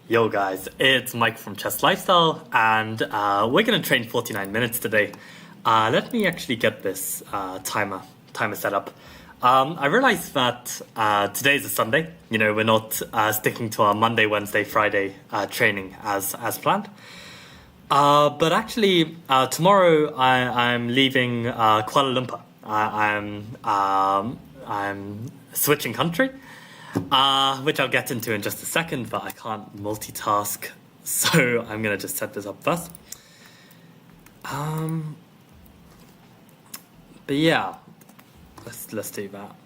Yo guys, it's Mike from Chess Lifestyle, and we're gonna train 49 minutes today. Let me actually get this timer set up. I realized that today is a Sunday. You know, we're not sticking to our Monday, Wednesday, Friday training as planned. But actually, tomorrow I'm leaving Kuala Lumpur. I'm switching country. Which I'll get into in just a second, but I can't multitask, so I'm gonna just set this up first. But yeah, let's do that.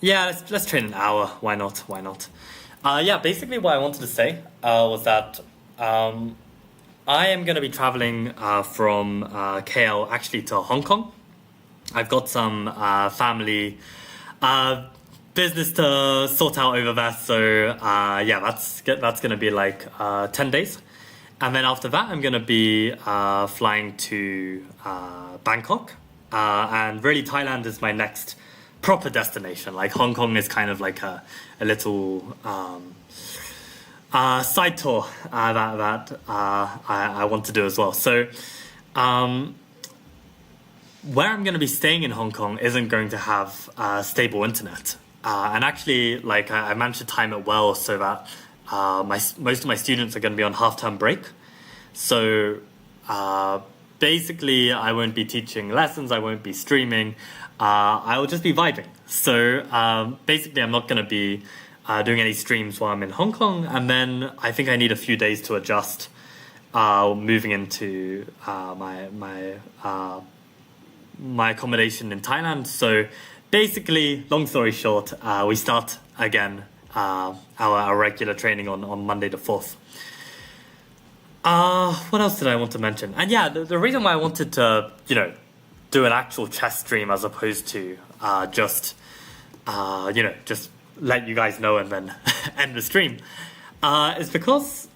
Yeah, let's train an hour. Why not? Why not? Yeah, basically what I wanted to say was that I am gonna be traveling from KL actually to Hong Kong. I've got some family business to sort out over there, so yeah, that's gonna be like 10 days, and then after that I'm gonna be flying to Bangkok, and really Thailand is my next proper destination. Like Hong Kong is kind of like a little side tour that I want to do as well. So where I'm going to be staying in Hong Kong isn't going to have stable internet. And actually, like I managed to time it well so that most of my students are going to be on half-term break. So basically, I won't be teaching lessons. I won't be streaming. I will just be vibing. So basically, I'm not going to be doing any streams while I'm in Hong Kong. And then I think I need a few days to adjust moving into my accommodation in Thailand. So basically, long story short, we start again our regular training on Monday the 4th. What else did I want to mention? And yeah, the reason why I wanted to, do an actual chess stream as opposed to just let you guys know and then end the stream is because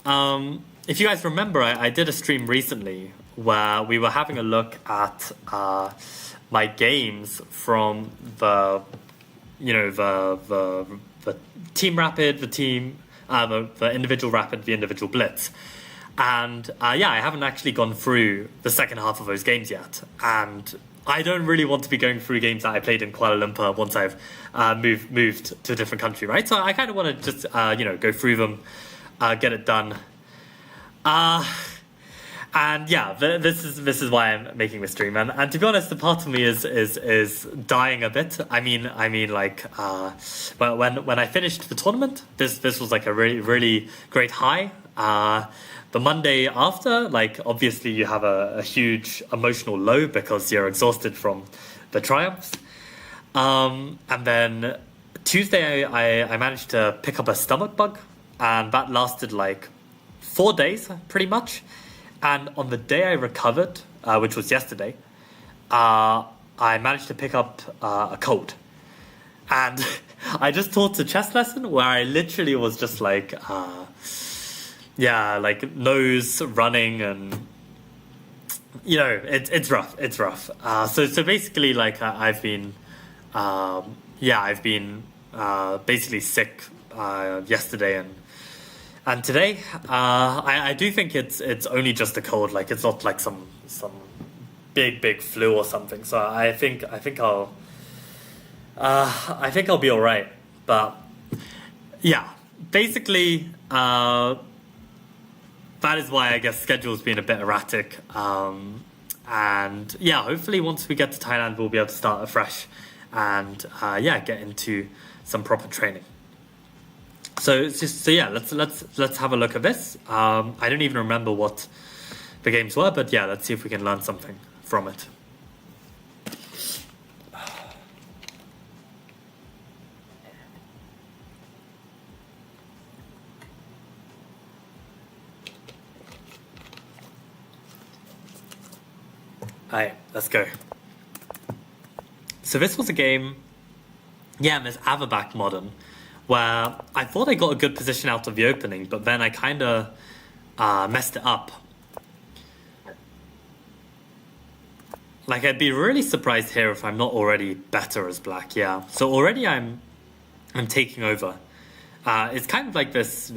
if you guys remember, I did a stream recently where we were having a look at my games from the team rapid, the individual rapid, the individual blitz, and yeah, I haven't actually gone through the second half of those games yet, and I don't really want to be going through games that I played in Kuala Lumpur once I've moved to a different country, right? So I kind of want to just go through them, get it done. And yeah, this is why I'm making this stream, and to be honest, the part of me is dying a bit. I mean, like, when I finished the tournament, this was like a really great high. The Monday after, like, obviously you have a huge emotional low because you're exhausted from the triumphs. And then Tuesday, I managed to pick up a stomach bug, and that lasted like 4 days, pretty much. And on the day I recovered, which was yesterday, I managed to pick up a cold. And I just taught a chess lesson where I literally was just like, like nose running, and it's rough. It's rough. So basically, like I've been basically sick yesterday and today. I do think it's only just a cold. Like it's not like some big flu or something. So I think I'll be all right. But yeah, basically that is why I guess schedule's been a bit erratic. And yeah, hopefully once we get to Thailand, we'll be able to start afresh and get into some proper training. So yeah, let's have a look at this. I don't even remember what the games were, but yeah, let's see if we can learn something from it. Alright, let's go. So this was a game, in this Averbach Modern, where I thought I got a good position out of the opening, but then I kind of messed it up. Like, I'd be really surprised here if I'm not already better as black, yeah. So already I'm taking over It's kind of like this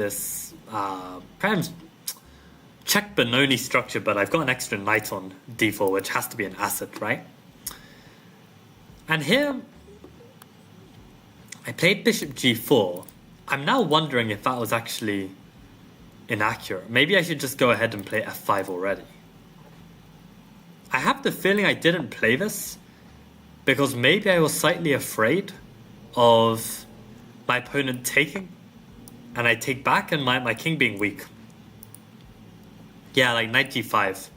kind of check Benoni structure, but I've got an extra knight on d4, which has to be an asset, right? And here, I played bishop g4. I'm now wondering if that was actually inaccurate. Maybe I should just go ahead and play f5 already. I have the feeling I didn't play this because maybe I was slightly afraid of my opponent taking, and I take back and my king being weak. Yeah, like knight g5.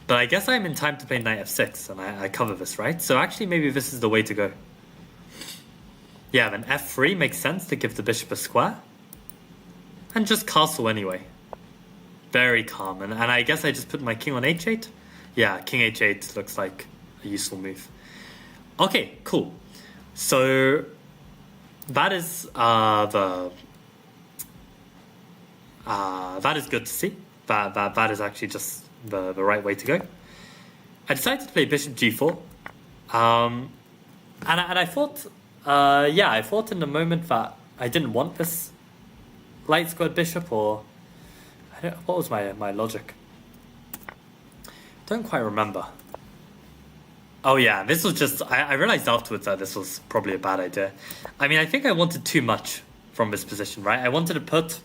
But I guess I'm in time to play knight f6, and I cover this, right? So actually maybe this is the way to go. Yeah, then f3 makes sense to give the bishop a square. And just castle anyway. Very calm. And I guess I just put my king on h8. Yeah, king h8 looks like a useful move. Okay, cool. So that is that is good to see. That is actually just the right way to go. I decided to play bishop g4. And I thought, I thought in the moment that I didn't want this light squared bishop, or what was my logic? Don't quite remember. Oh yeah, this was just, I realized afterwards that this was probably a bad idea. I mean, I think I wanted too much from this position, right? I wanted to put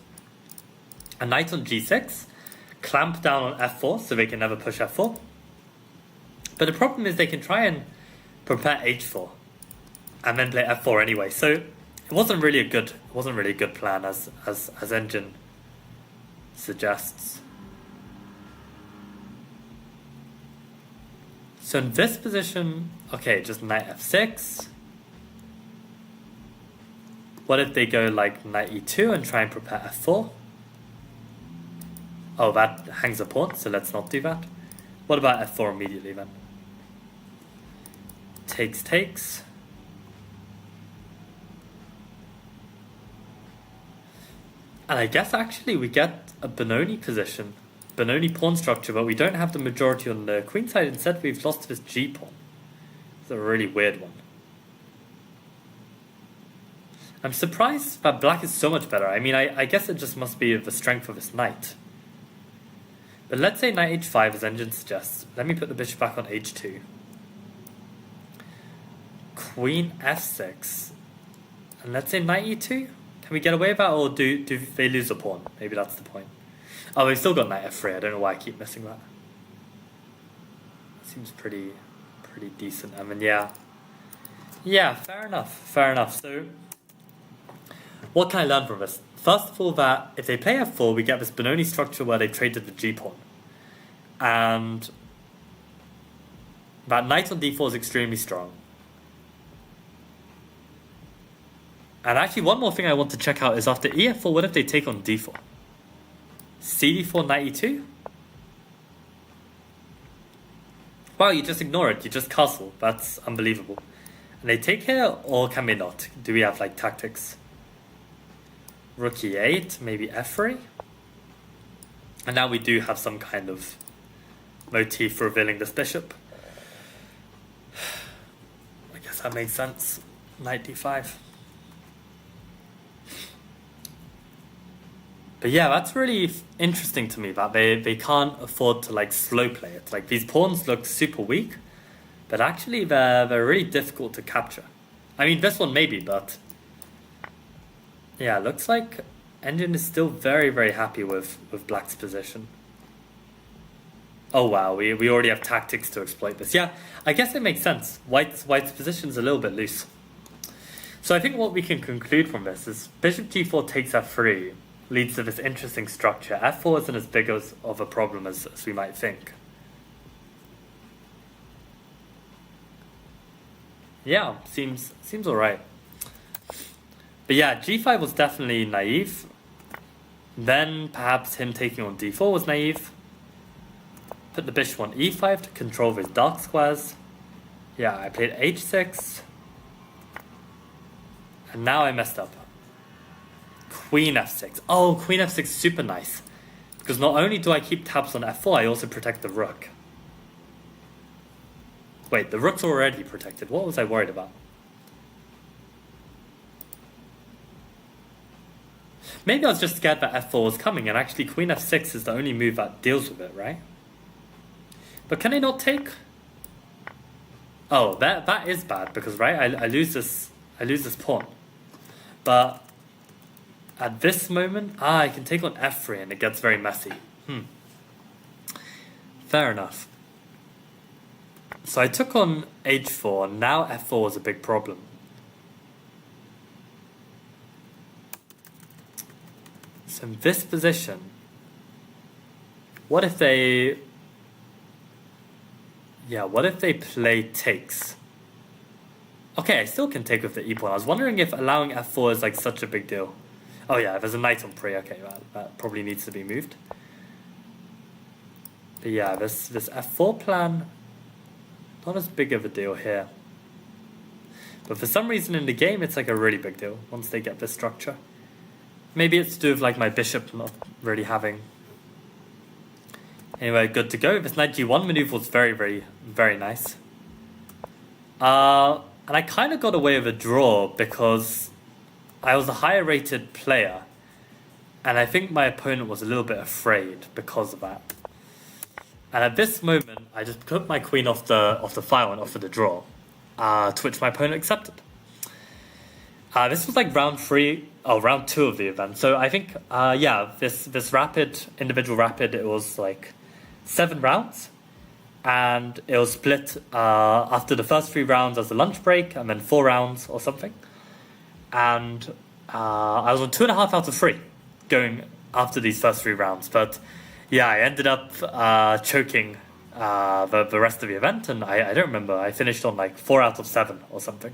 a knight on g6, clamp down on f4 so they can never push f4. But the problem is they can try and prepare h4 and then play f4 anyway. So it wasn't really a good plan as Engine suggests. So in this position, okay, just knight f6. What if they go like knight e2 and try and prepare f4? Oh, that hangs a pawn, so let's not do that. What about f4 immediately then? Takes. And I guess actually we get a Benoni position. Benoni pawn structure, but we don't have the majority on the queen side. Instead, we've lost this g pawn. It's a really weird one. I'm surprised that black is so much better. I mean, I guess it just must be the strength of his knight. But let's say knight h5, as Engine suggests. Let me put the bishop back on h2. Queen f6. And let's say knight e2. Can we get away with that, or do they lose a pawn? Maybe that's the point. Oh, we've still got knight f3. I don't know why I keep missing that. Seems pretty decent. I mean, yeah, fair enough. So, what can I learn from this? First of all, that if they play f4, we get this Benoni structure where they traded the g pawn, and that knight on d4 is extremely strong. And actually, one more thing I want to check out is after ef4, what if they take on d4? cd4, knight e2? Wow, you just ignore it. You just castle. That's unbelievable. And they take here, or can they not? Do we have, like, tactics? Rook e8, maybe f3? And now we do have some kind of motif for revealing this bishop. I guess that makes sense. Knight d5. But yeah, that's really interesting to me that they can't afford to like slow play it. Like these pawns look super weak, but actually they're really difficult to capture. I mean, this one maybe, but yeah, looks like Engine is still very, very happy with Black's position. Oh wow, we already have tactics to exploit this. Yeah, I guess it makes sense. White's position's a little bit loose. So I think what we can conclude from this is bishop g4 takes f3. Leads to this interesting structure. f4 isn't as big of a problem as we might think. Yeah, seems alright. But yeah, g5 was definitely naive. Then perhaps him taking on d4 was naive. Put the bishop on e5 to control his dark squares. Yeah, I played h6. And now I messed up. Queen f6. Oh, queen f6 super nice. Because not only do I keep tabs on f4, I also protect the rook. Wait, the rook's already protected. What was I worried about? Maybe I was just scared that f4 was coming, and actually queen f6 is the only move that deals with it, right? But can I not take? Oh, that is bad, because right, I lose this pawn. But at this moment, I can take on f3 and it gets very messy. Fair enough. So I took on h4, now f4 is a big problem. So in this position, what if they play takes? Okay, I still can take with the e pawn. I was wondering if allowing f4 is like such a big deal. Oh yeah, there's a knight on pre. Okay, that probably needs to be moved. But yeah, this f4 plan, not as big of a deal here. But for some reason in the game, it's like a really big deal once they get this structure. Maybe it's to do with like my bishop not really having. Anyway, good to go. This knight g1 maneuver was very, very, very nice. And I kind of got away with a draw because I was a higher rated player. And I think my opponent was a little bit afraid because of that. And at this moment, I just put my queen off the file and offered a draw, to which my opponent accepted. This was like round 2 of the event. So I think, this individual rapid, it was like 7 rounds. And it was split after the first 3 rounds as a lunch break, and then 4 rounds or something. And I was on 2.5 out of 3 going after these first 3 rounds. But yeah, I ended up choking the rest of the event, and I don't remember. I finished on like 4 out of 7 or something.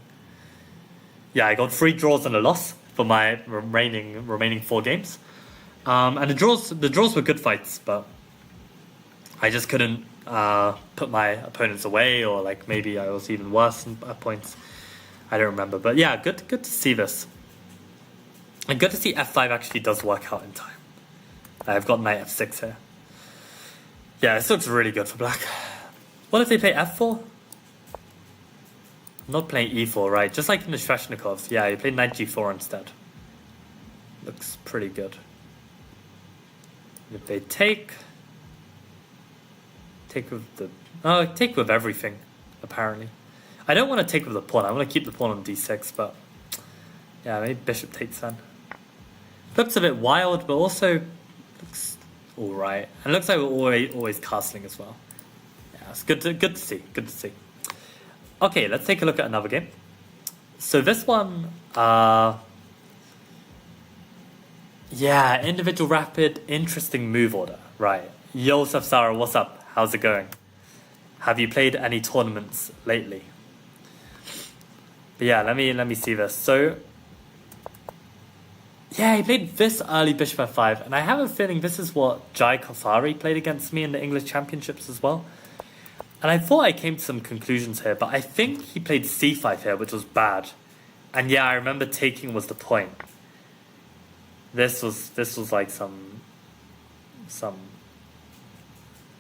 Yeah, I got 3 draws and a loss for my remaining 4 games. And the draws were good fights, but I just couldn't put my opponents away, or like maybe I was even worse at points. I don't remember, but yeah, good to see this. And good to see f5 actually does work out in time. I've got knight f6 here. Yeah, this looks really good for black. What if they play f4? I'm not playing e4, right? Just like in the Sveshnikovs. Yeah, you play knight g4 instead. Looks pretty good. If they take with everything, apparently. I don't want to take with the pawn. I want to keep the pawn on d6, but yeah, maybe bishop takes then. Looks a bit wild, but also looks alright. And looks like we're always castling as well. Yeah, it's good to see. Good to see. Okay, let's take a look at another game. So this one, yeah, individual rapid, interesting move order. Right. Yosef Sara, what's up? How's it going? Have you played any tournaments lately? But yeah, let me see this. So yeah, he played this early bishop f5, and I have a feeling this is what Jai Kothari played against me in the English Championships as well. And I thought I came to some conclusions here, but I think he played c5 here, which was bad. And yeah, I remember taking was the point. This was like some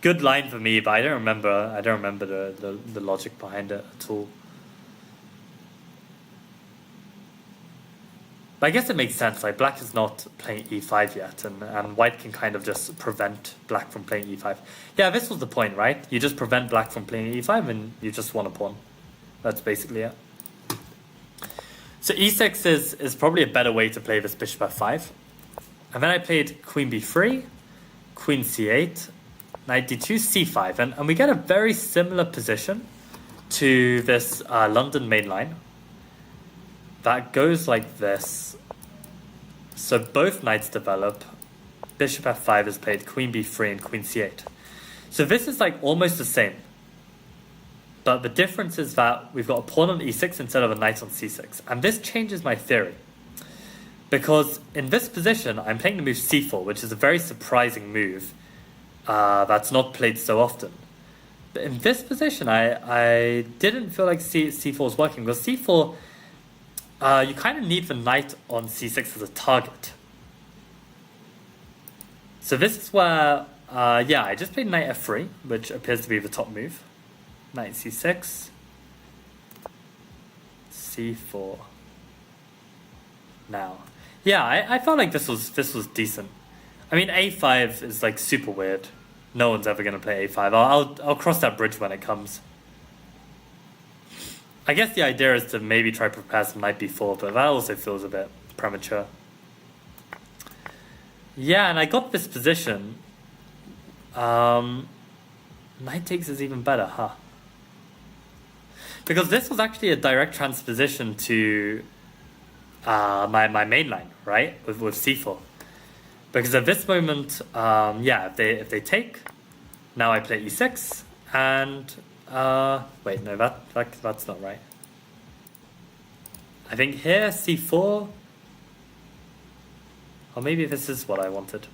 good line for me, but I don't remember the logic behind it at all. But I guess it makes sense, like black is not playing e5 yet, and white can kind of just prevent black from playing e5. Yeah, this was the point, right? You just prevent black from playing e5 and you just want a pawn. That's basically it. So e6 is probably a better way to play this bishop f5. And then I played queen b3, queen c8, knight d2, c5. And we get a very similar position to this London main line. That goes like this. So both knights develop. Bishop f5 is played, queen b3 and queen c8. So this is like almost the same. But the difference is that we've got a pawn on e6 instead of a knight on c6. And this changes my theory. Because in this position, I'm playing the move c4, which is a very surprising move that's not played so often. But in this position, I didn't feel like c4 was working. Because c4... you kind of need the knight on c6 as a target. So this is where, I just played knight f3, which appears to be the top move. Knight c6, c4. Now, Yeah, I felt like this was decent. I mean, a5 is like super weird. No one's ever gonna play a5. I'll cross that bridge when it comes. I guess the idea is to maybe try to prepare some knight b4, but that also feels a bit premature. Yeah, and I got this position. Knight takes is even better, huh? Because this was actually a direct transposition to my main line, right? With c4. Because at this moment, yeah, if they take, now I play e6, and wait, no, that's not right. I think here c4, or maybe this is what I wanted.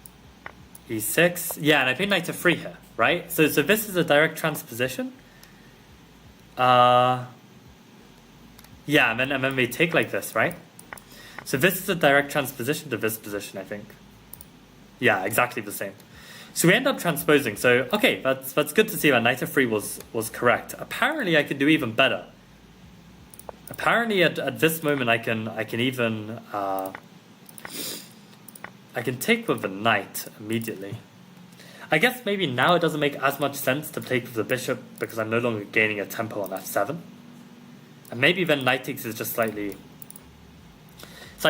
e6, yeah, and I play knight f3 here, right? So this is a direct transposition. Yeah, and then we take like this, right? So this is a direct transposition to this position, I think. Yeah, exactly the same. So we end up transposing. So okay, that's good to see that knight f3 was correct. Apparently, I can do even better. Apparently, at this moment, I can even I can take with the knight immediately. I guess maybe now it doesn't make as much sense to take with the bishop because I'm no longer gaining a tempo on f7. And maybe then knight takes is just slightly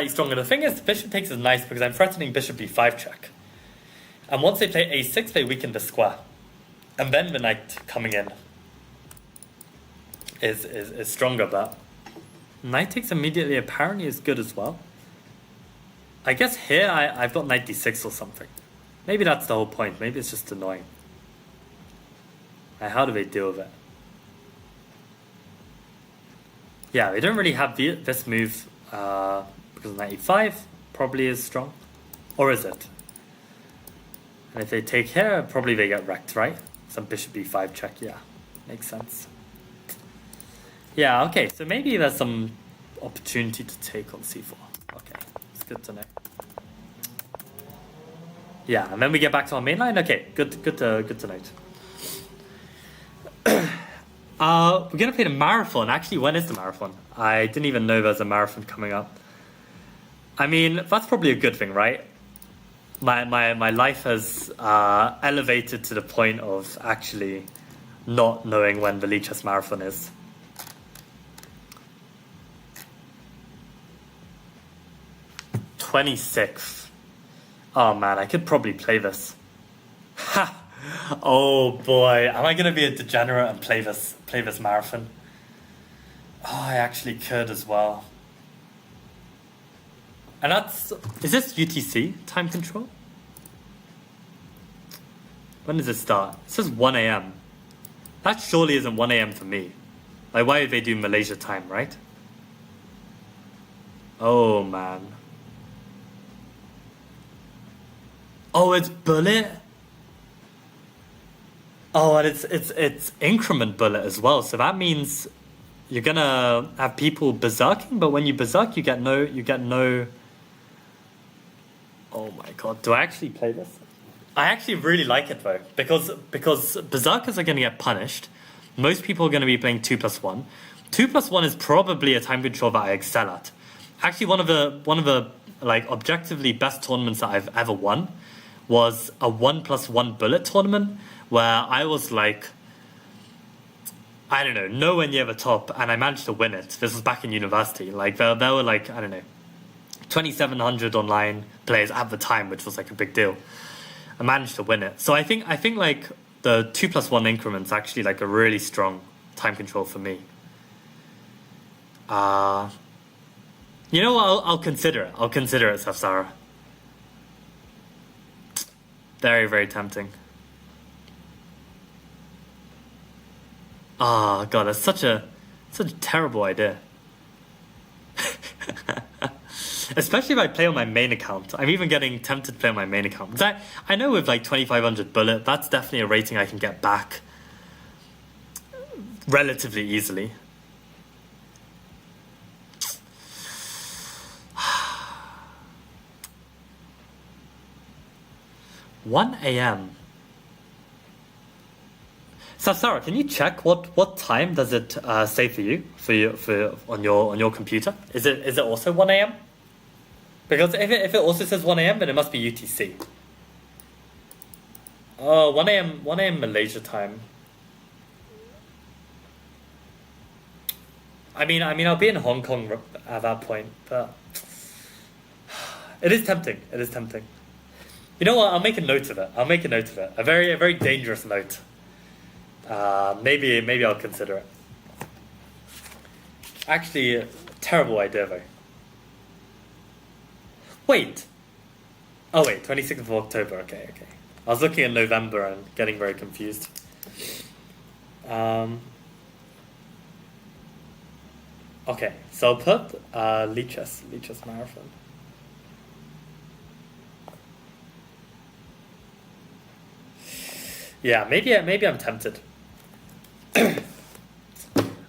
stronger. The thing is, bishop takes is nice because I'm threatening bishop b5 check. And once they play a6, they weaken the square. And then the knight coming in is stronger, but knight takes immediately apparently is good as well. I guess here I've got knight d6 or something. Maybe that's the whole point. Maybe it's just annoying. How do they deal with it? Yeah, they don't really have this move because knight e5 probably is strong. Or is it? And if they take here, probably they get wrecked, right? Some bishop b5 check, yeah. Makes sense. Yeah, okay, so maybe there's some opportunity to take on c4. Okay, it's good to know. Yeah, and then we get back to our main line. Okay, good to note. We're gonna play the marathon. Actually, when is the marathon? I didn't even know there's a marathon coming up. I mean, that's probably a good thing, right? My life has elevated to the point of actually not knowing when the League Chess Marathon is. '26th. Oh man, I could probably play this. Ha! Oh boy, am I gonna be a degenerate and play this marathon? Oh, I actually could as well. And is this UTC time control? When does it start? It says 1 a.m. That surely isn't 1 a.m. for me. Like, why would they do Malaysia time, right? Oh man. Oh, it's bullet. Oh, and it's increment bullet as well. So that means you're gonna have people berserking, but when you berserk, you get no. Oh my god, do I actually play this? I actually really like it though, because berserkers are gonna get punished. Most people are gonna be playing 2+1. 2+1 is probably a time control that I excel at. Actually, one of the like objectively best tournaments that I've ever won was a 1+1 bullet tournament where I was like, I don't know, nowhere near the top, and I managed to win it. This was back in university. Like there were like, I don't know, 2,700 online players at the time, which was like a big deal. I managed to win it. So I think like the 2+1 increments actually like a really strong time control for me. You know what? I'll consider it. I'll consider it, Safsara. Very, very tempting. Oh god, that's such a terrible idea. Especially if I play on my main account. I'm even getting tempted to play on my main account. Because I know with like 2,500 bullet, that's definitely a rating I can get back relatively easily. 1 a.m. Safsara, can you check what time does it say for you on your computer? Is it also 1 a.m.? Because if it also says 1 a.m., then it must be UTC. Oh, 1 a.m. Malaysia time. I mean, I'll be in Hong Kong at that point, but it is tempting. It is tempting. You know what? I'll make a note of it. A very dangerous note. Maybe I'll consider it. Actually, terrible idea though. Wait. Oh wait, 26th of October. Okay. I was looking at November and getting very confused. Okay, so I'll put Lichess Marathon. Yeah, maybe I'm tempted.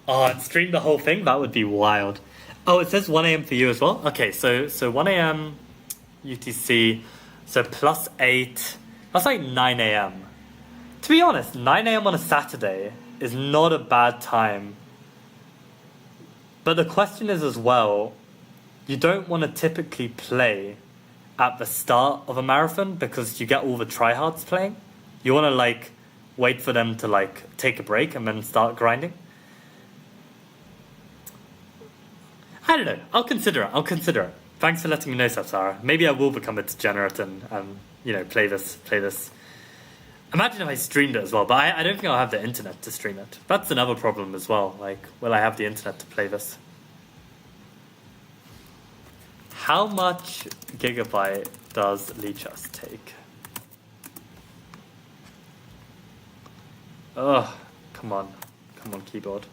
Oh, and stream the whole thing? That would be wild. Oh, it says 1 a.m. for you as well? Okay, so 1 a.m. UTC, so +8, that's like 9 a.m. To be honest, 9 a.m. on a Saturday is not a bad time. But the question is as well, you don't want to typically play at the start of a marathon because you get all the tryhards playing. You want to like wait for them to like take a break and then start grinding. I don't know. I'll consider it. Thanks for letting me know, Sapsara. Maybe I will become a degenerate and play this. Imagine if I streamed it as well, but I don't think I'll have the internet to stream it. That's another problem as well. Like, will I have the internet to play this? How much gigabyte does Lichess take? Oh, come on, keyboard.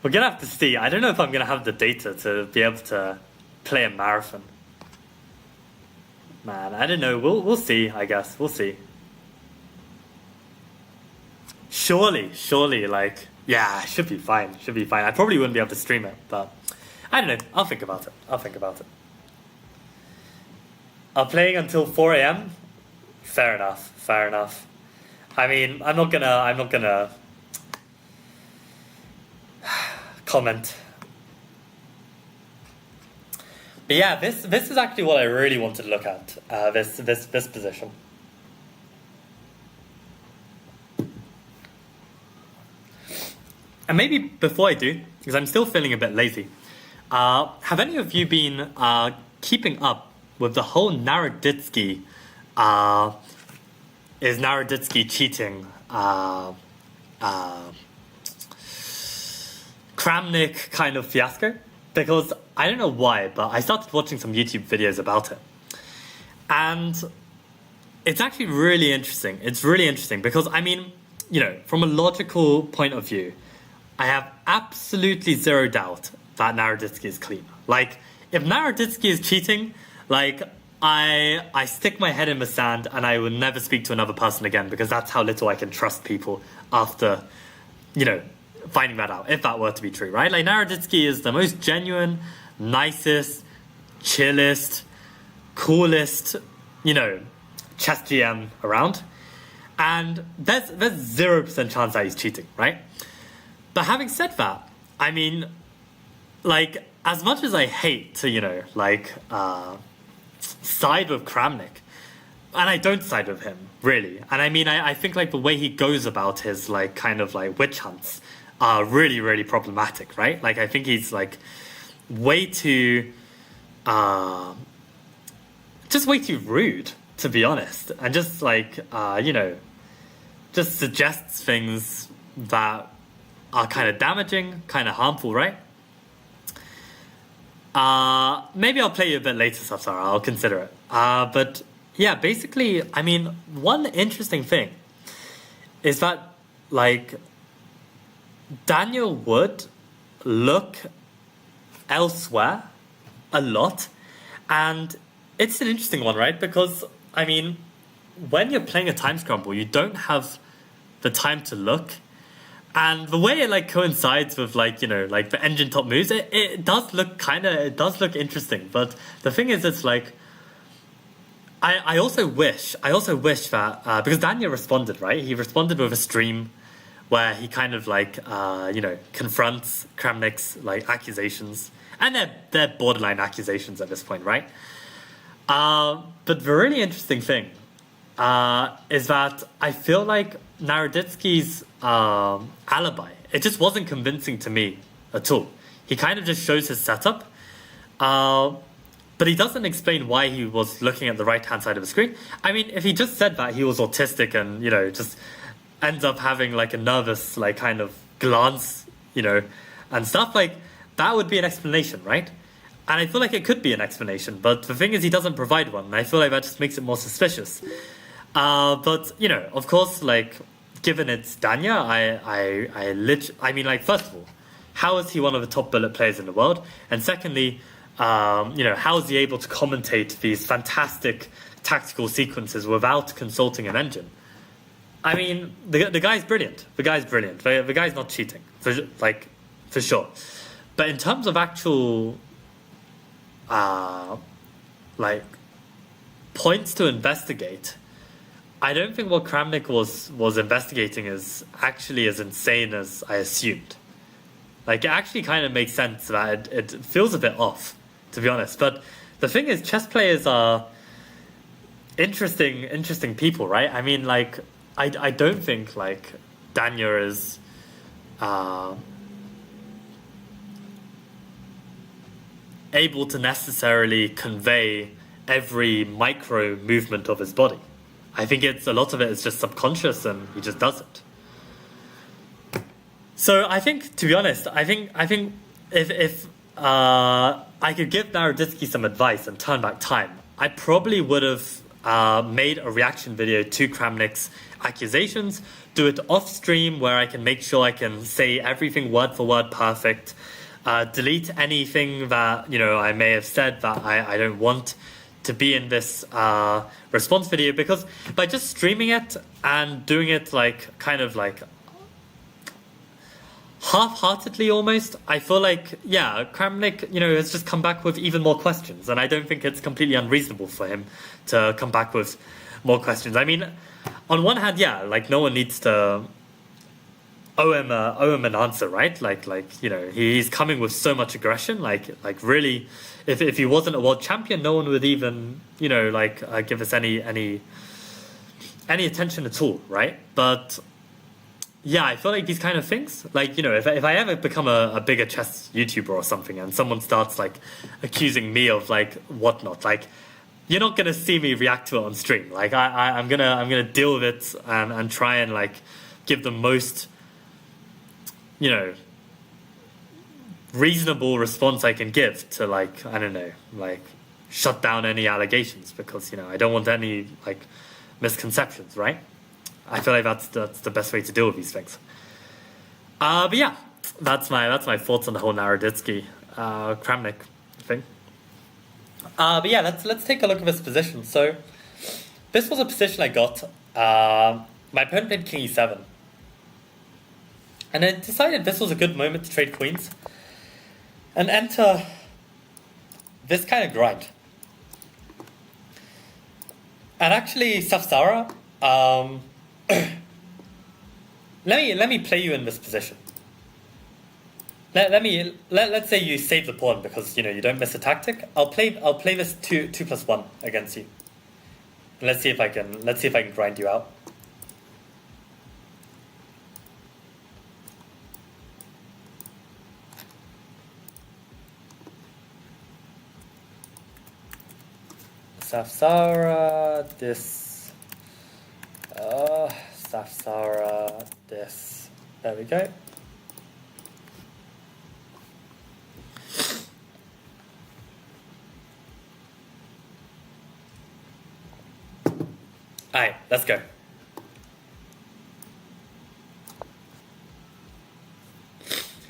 We're gonna have to see. I don't know if I'm gonna have the data to be able to play a marathon. Man, I don't know. We'll see. I guess we'll see. Surely, like, yeah, should be fine. I probably wouldn't be able to stream it, but I don't know. I'll think about it. I'm playing until 4 a.m. Fair enough. I mean, I'm not gonna comment. But yeah, this is actually what I really wanted to look at. This position. And maybe before I do, because I'm still feeling a bit lazy, have any of you been keeping up with the whole Naroditsky? Is Naroditsky cheating? Kramnik kind of fiasco? Because I don't know why, but I started watching some YouTube videos about it. And it's actually really interesting. It's really interesting because, I mean, from a logical point of view, I have absolutely zero doubt that Naroditsky is clean. Like, if Naroditsky is cheating, like, I stick my head in the sand and I will never speak to another person again because that's how little I can trust people after, finding that out, if that were to be true, right? Like, Naroditsky is the most genuine, nicest, chillest, coolest, chess GM around. And there's 0% chance that he's cheating, right? But having said that, I mean, like, as much as I hate to, side with Kramnik, and I don't side with him, really. And I mean, I think, like, the way he goes about his, like, kind of, like, witch hunts are really, really problematic, right? Like, I think he's, like, way too, just way too rude, to be honest. And just, like, just suggests things that are kind of damaging, kind of harmful, right? Maybe I'll play you a bit later, Sapsara. I'll consider it. But yeah, basically, I mean, one interesting thing is that, like, Daniel would look elsewhere a lot, and it's an interesting one, right? Because, I mean, when you're playing a time scramble, you don't have the time to look. And the way it, like, coincides with, like, like, the engine top moves, it does look interesting. But the thing is, it's like, I also wish that, because Daniel responded, right? He responded with a stream where he kind of like confronts Kramnik's like accusations, and they're borderline accusations at this point, right? But the really interesting thing is that I feel like Naroditsky's alibi, it just wasn't convincing to me at all. He kind of just shows his setup, but he doesn't explain why he was looking at the right-hand side of the screen. I mean, if he just said that he was autistic and, just ends up having like a nervous, like kind of glance, and stuff, like that would be an explanation, right? And I feel like it could be an explanation, but the thing is he doesn't provide one, and I feel like that just makes it more suspicious. But, of course, like, given it's Danya, I mean, like, first of all, how is he one of the top bullet players in the world? And secondly, how is he able to commentate these fantastic tactical sequences without consulting an engine? I mean, the guy's brilliant. The guy's brilliant. The guy's not cheating, for sure. But in terms of actual, points to investigate, I don't think what Kramnik was investigating is actually as insane as I assumed. Like, it actually kind of makes sense that it feels a bit off, to be honest. But the thing is, chess players are interesting people, right? I mean, like, I don't think, like, Danya is able to necessarily convey every micro movement of his body. I think a lot of it is just subconscious, and he just does it. So I think, to be honest, I think if I could give Naroditsky some advice and turn back time, I probably would have made a reaction video to Kramnik's accusations, do it off stream where I can make sure I can say everything word for word perfect, delete anything that I may have said that I don't want to be in this response video, because by just streaming it and doing it like kind of like half-heartedly almost, I feel like, yeah, Kramnik, has just come back with even more questions, and I don't think it's completely unreasonable for him to come back with more questions. I mean, on one hand, yeah, like no one needs to owe him an answer, right? Like he's coming with so much aggression, like really, if he wasn't a world champion, no one would even give us any attention at all, right? But yeah, I feel like these kind of things, like, if I ever become a bigger chess YouTuber or something, and someone starts like accusing me of like whatnot, like, you're not gonna see me react to it on stream. Like I'm gonna deal with it and try and like give the most reasonable response I can give to, like, I don't know, like shut down any allegations, because I don't want any like misconceptions, right? I feel like that's the best way to deal with these things. But yeah, that's my thoughts on the whole Naroditsky Kramnik thing. But yeah, let's take a look at this position. So this was a position I got. My opponent played King E7, and I decided this was a good moment to trade queens and enter this kind of grind. And actually, Safsara, let me play you in this position. Let's say you save the pawn because you don't miss a tactic. I'll play this 2+1 against you. Let's see if I can grind you out. Safsara, this. Safsara, this. There we go. Alright, let's go.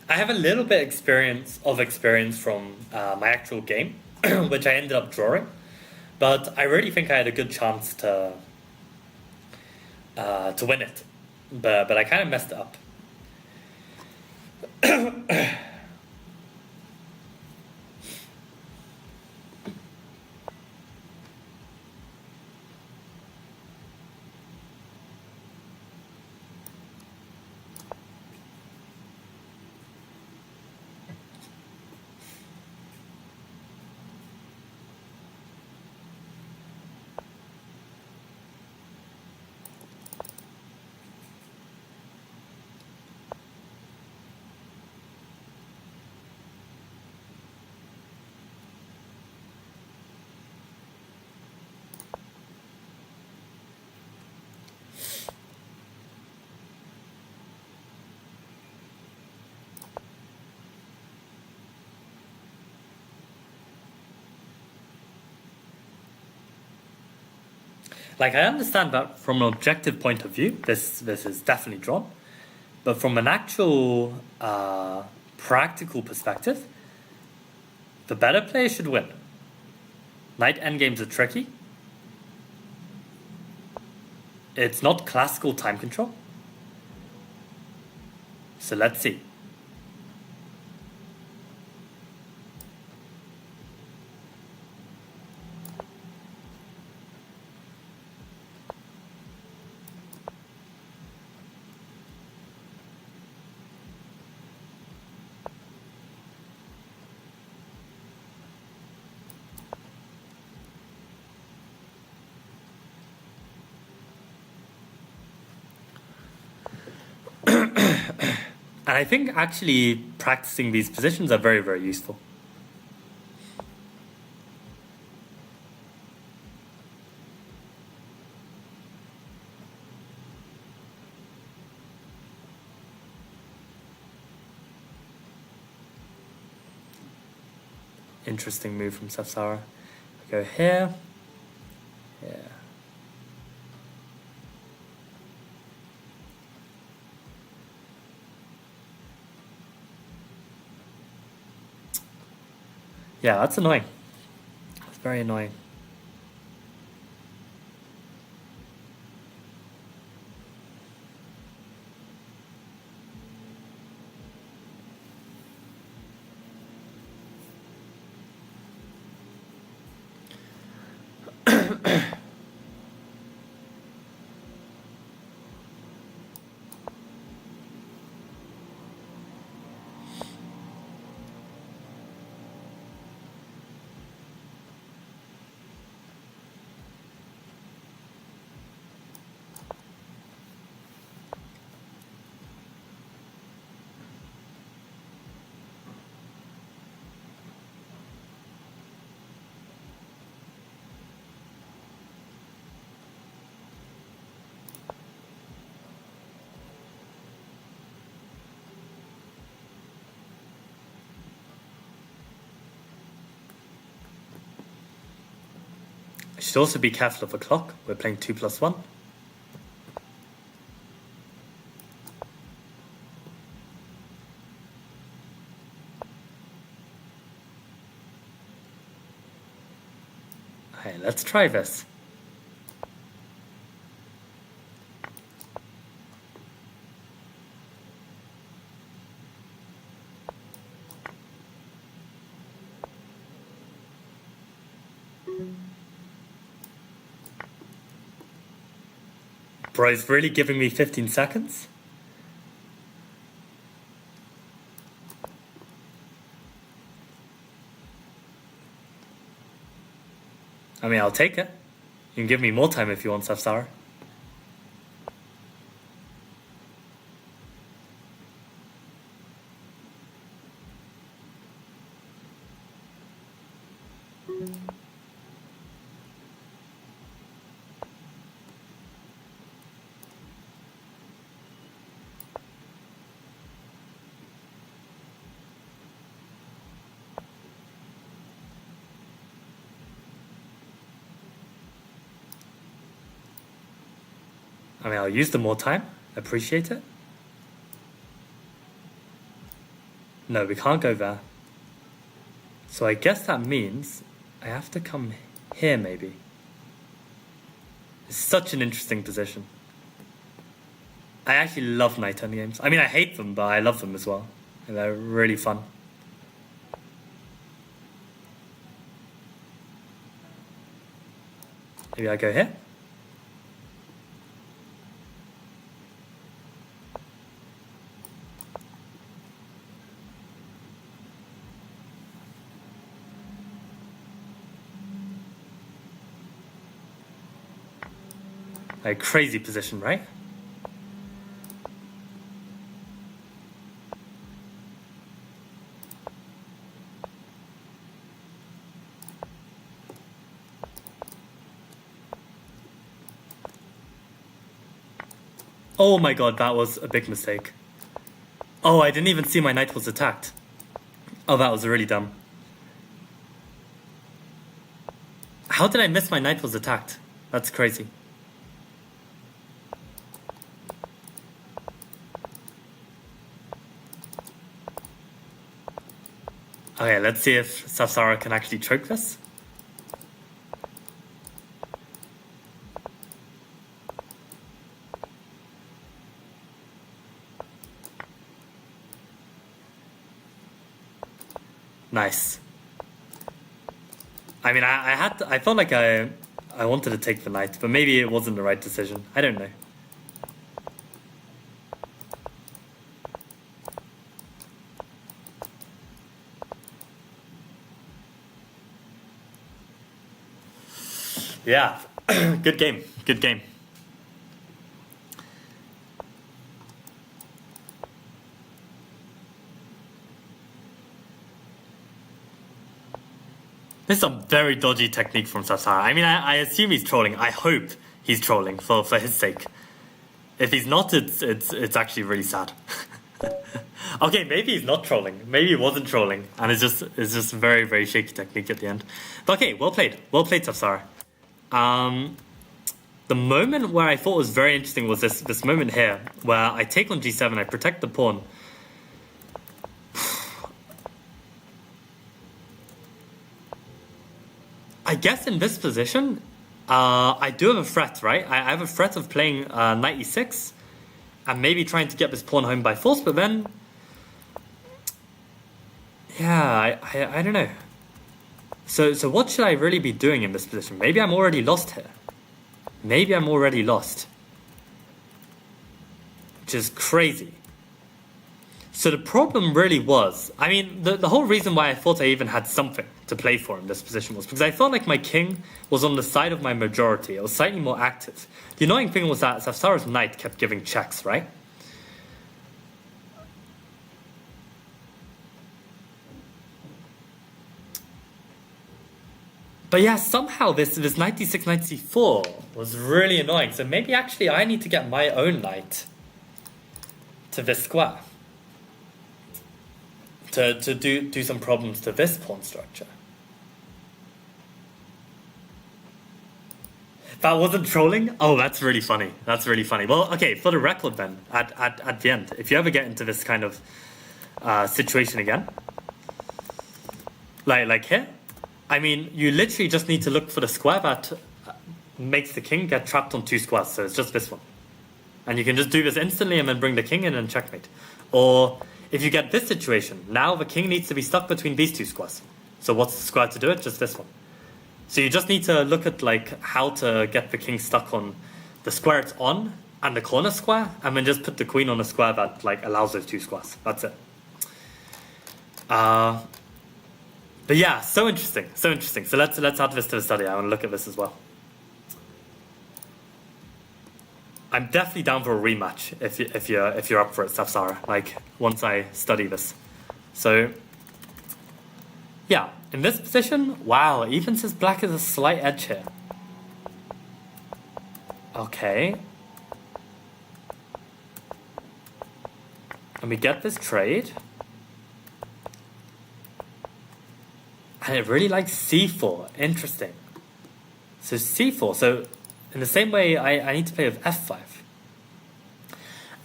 I have a little bit of experience from my actual game, which I ended up drawing, but I really think I had a good chance to win it, but I kind of messed it up. Like, I understand that from an objective point of view, this is definitely drawn. But from an actual practical perspective, the better player should win. Knight endgames are tricky. It's not classical time control. So let's see. And I think actually practicing these positions are very, very useful. Interesting move from Safsara. Go here. Yeah. Yeah, that's annoying. It's very annoying. I should also be careful of the clock. We're playing 2+1. Hey, let's try this. Bro's really giving me 15 seconds? I mean, I'll take it. You can give me more time if you want, Safsara. I mean, I'll use the more time. Appreciate it. No, we can't go there. So I guess that means I have to come here, maybe. It's such an interesting position. I actually love night end games. I mean, I hate them, but I love them as well. And they're really fun. Maybe I go here. A crazy position, right? Oh my god, that was a big mistake. Oh, I didn't even see my knight was attacked. Oh, that was really dumb. How did I miss my knight was attacked? That's crazy. Okay, let's see if Safsara can actually choke this. Nice. I mean, I felt like I wanted to take the knight, but maybe it wasn't the right decision. I don't know. Yeah, good game, good game. This is a very dodgy technique from Safsara. I mean, I assume he's trolling. I hope he's trolling for his sake. If he's not, it's actually really sad. Okay, maybe he's not trolling. Maybe he wasn't trolling, and it's just a very, very shaky technique at the end. But okay, well played, Safsara. The moment where I thought was very interesting was this moment here, where I take on g7, I protect the pawn. I guess in this position, I do have a threat, right? I have a threat of playing knight e6 and maybe trying to get this pawn home by force, but then... Yeah, I don't know. So what should I really be doing in this position? Maybe I'm already lost here. Maybe I'm already lost. Which is crazy. So the problem really was, I mean, the whole reason why I thought I even had something to play for in this position was because I felt like my king was on the side of my majority. It was slightly more active. The annoying thing was that Safsara's knight kept giving checks, right? But yeah, somehow this knight d6, knight c4 was really annoying. So maybe actually I need to get my own knight to this square. To do some problems to this pawn structure. That wasn't trolling? Oh, that's really funny. That's really funny. Well, okay, for the record then, at the end, if you ever get into this kind of situation again, like here, I mean, you literally just need to look for the square that makes the king get trapped on two squares. So it's just this one. And you can just do this instantly and then bring the king in and checkmate. Or... if you get this situation, now the king needs to be stuck between these two squares. So what's the square to do it? Just this one. So you just need to look at like how to get the king stuck on the square it's on and the corner square, and then just put the queen on a square that like allows those two squares. That's it. But yeah, so interesting, so interesting. So let's add this to the study. I want to look at this as well. I'm definitely down for a rematch if you're up for it, Safsara. Like once I study this, so yeah, in this position, wow, it even says black is a slight edge here. Okay, and we get this trade, and it really likes c4. Interesting. So c4. So. In the same way, I need to play with f5.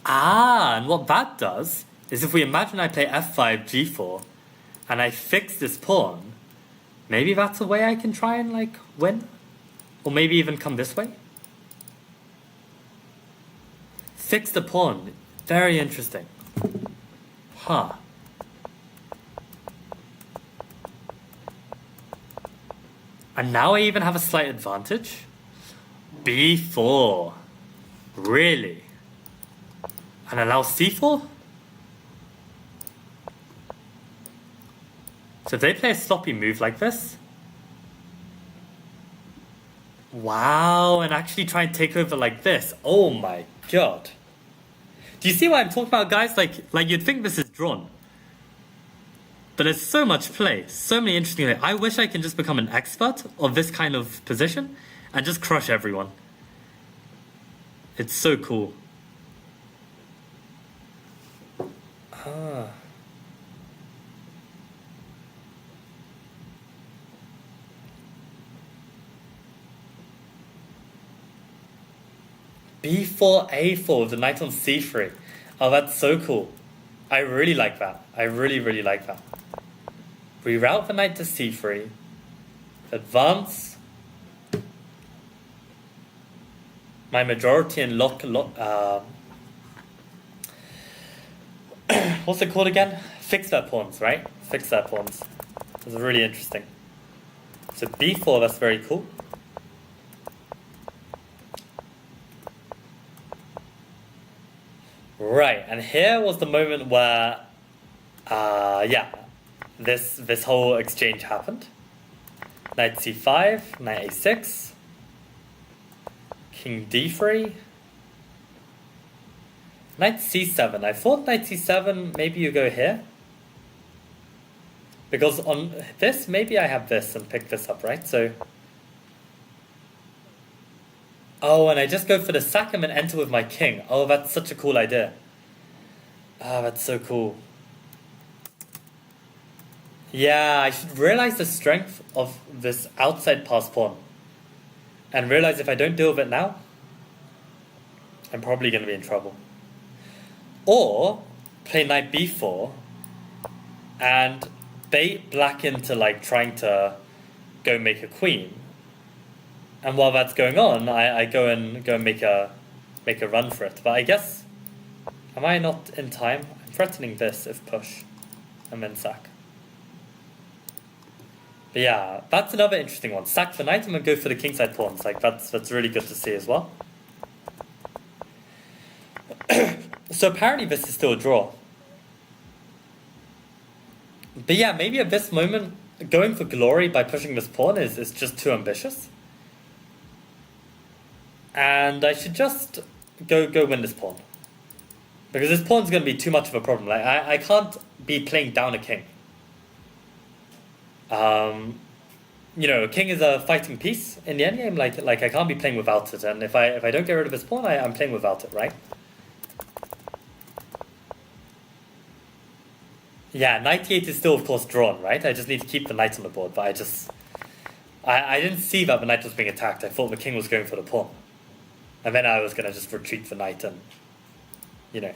Ah, and what that does is if we imagine I play f5, g4, and I fix this pawn, maybe that's a way I can try and, like, win? Or maybe even come this way? Fix the pawn. Very interesting. Huh. And now I even have a slight advantage? b4. Really? And allow c4? So if they play a sloppy move like this, wow, and actually try and take over like this. Oh my god. Do you see what I'm talking about, guys? Like you'd think this is drawn. But there's so much play, so many interesting things. I wish I can just become an expert of this kind of position and just crush everyone. It's so cool. b4, a4 with the knight on c3. Oh, that's so cool. I really like that. I really, really like that. Reroute the knight to c3. Advance. My majority and lock what's it called again? Fix their pawns, right? Fix their pawns. It's really interesting. So b4, that's very cool. Right, and here was the moment where, this whole exchange happened. Knight c5, knight a6, king d3, knight c7. I thought knight c7, maybe you go here. Because on this, maybe I have this and pick this up, right? So, oh, and I just go for the sack and enter with my king. Oh, that's such a cool idea. Ah, that's so cool. Yeah, I should realize the strength of this outside pass pawn. And realize if I don't deal with it now, I'm probably going to be in trouble. Or, play knight b4, and bait black into like trying to go make a queen. And while that's going on, I go and make a run for it. But I guess, am I not in time? I'm threatening this if push, and then sack. But yeah, that's another interesting one. Sack the knight and then go for the kingside pawns. Like that's really good to see as well. So apparently this is still a draw. But yeah, maybe at this moment, going for glory by pushing this pawn is just too ambitious. And I should just go win this pawn. Because this pawn's going to be too much of a problem. Like I can't be playing down a king. You know, a king is a fighting piece in the endgame. Like I can't be playing without it. And if I don't get rid of this pawn, I'm playing without it, right? Yeah, knight e8 is still, of course, drawn, right? I just need to keep the knight on the board, but I didn't see that the knight was being attacked. I thought the king was going for the pawn. And then I was going to just retreat the knight and, you know.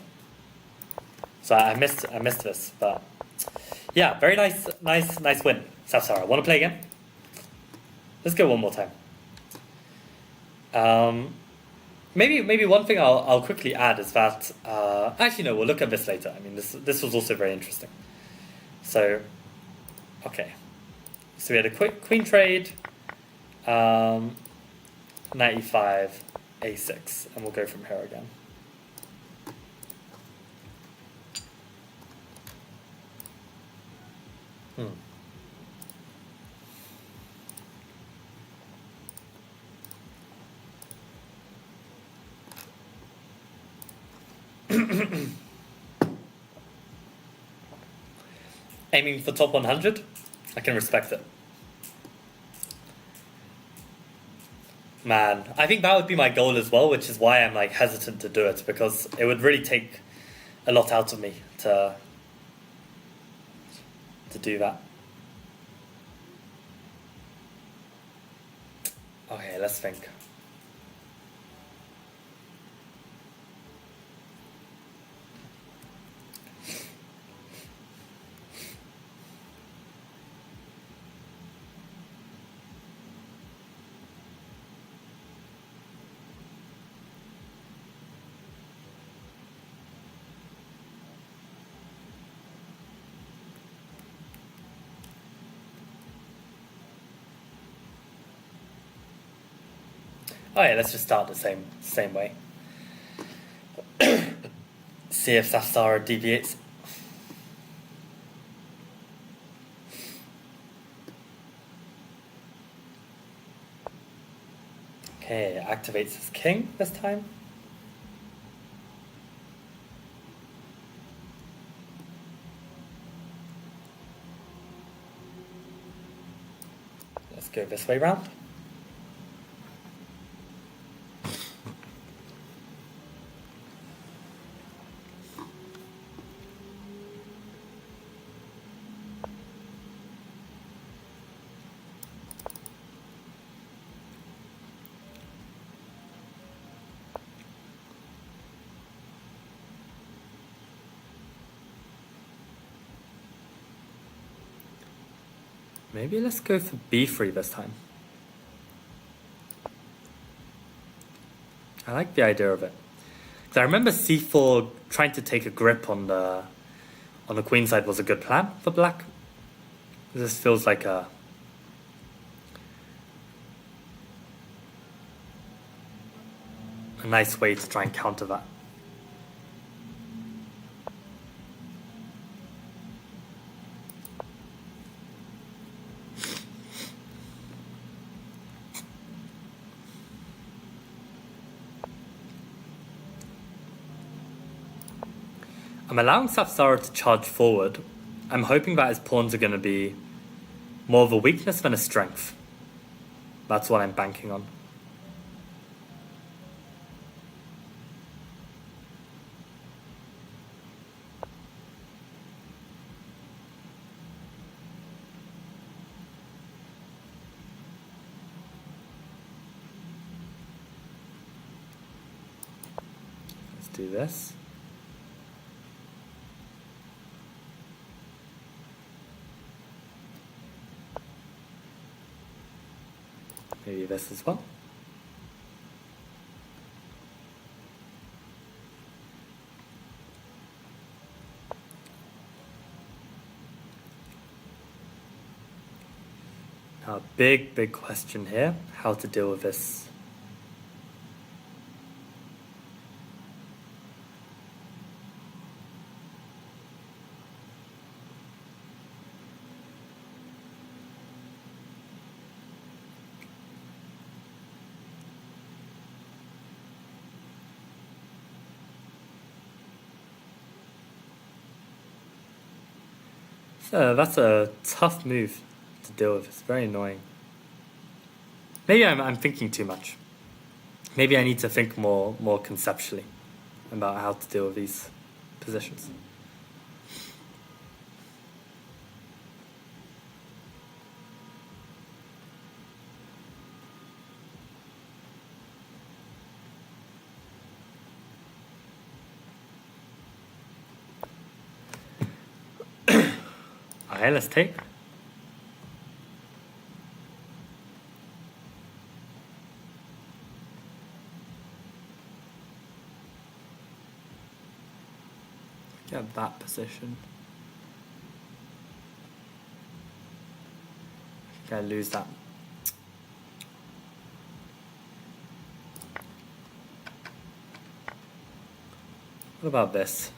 So I missed this, but yeah, very nice win, Safsara. Want to play again? Let's go one more time. Maybe one thing I'll quickly add is that actually no, we'll look at this later. I mean, this was also very interesting. So, okay, so we had a quick queen trade, knight e5, a6, and we'll go from here again. Aiming for top 100, I can respect it. Man, I think that would be my goal as well, which is why I'm like hesitant to do it, because it would really take a lot out of me to do that. Okay, let's think. Oh yeah, let's just start the same way. See if Safsara deviates. Okay, activates his king this time. Let's go this way round. Maybe let's go for b3 this time. I like the idea of it. Because I remember c4 trying to take a grip on the queen side was a good plan for black. This feels like a nice way to try and counter that. I'm allowing Safsara to charge forward. I'm hoping that his pawns are going to be more of a weakness than a strength. That's what I'm banking on. Let's do this. Maybe this as well. Now, big question here, how to deal with this. So that's a tough move to deal with. It's very annoying. Maybe I'm thinking too much. Maybe I need to think more conceptually about how to deal with these positions. Okay, let's take. Get that position. I think I lose that. What about this?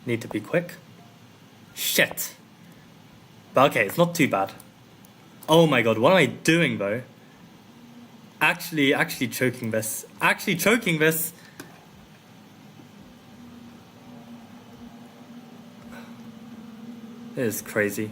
Need to be quick. Shit. But okay, it's not too bad. Oh my god, what am I doing though? Actually choking this. Actually choking this. This is crazy.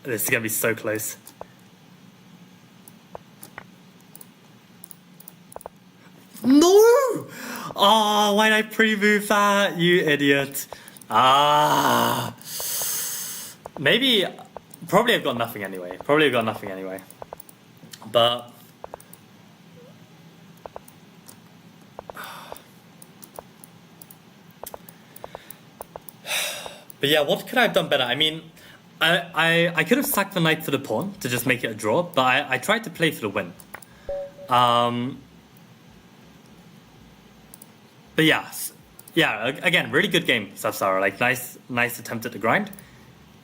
This is gonna be so close. No! Oh, why did I pre-move that? You idiot. Ah. Maybe, probably I've got nothing anyway. But yeah, what could I have done better? I mean, I could have sacked the knight for the pawn to just make it a draw, but I tried to play for the win. But yeah, again, really good game, Safsara. Like nice attempt at the grind.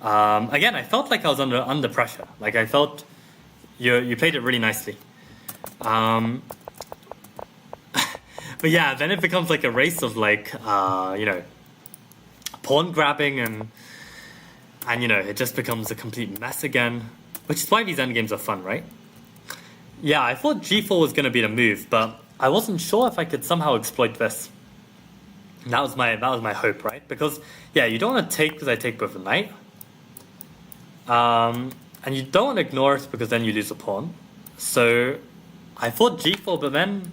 Again, I felt like I was under pressure. Like I felt you played it really nicely. But yeah, then it becomes like a race of like pawn grabbing and it just becomes a complete mess again. Which is why these endgames are fun, right? Yeah, I thought g4 was going to be the move, but I wasn't sure if I could somehow exploit this. That was my hope, right? Because yeah, you don't want to take because I take with the knight, and you don't want to ignore it because then you lose a pawn. So I thought g4, but then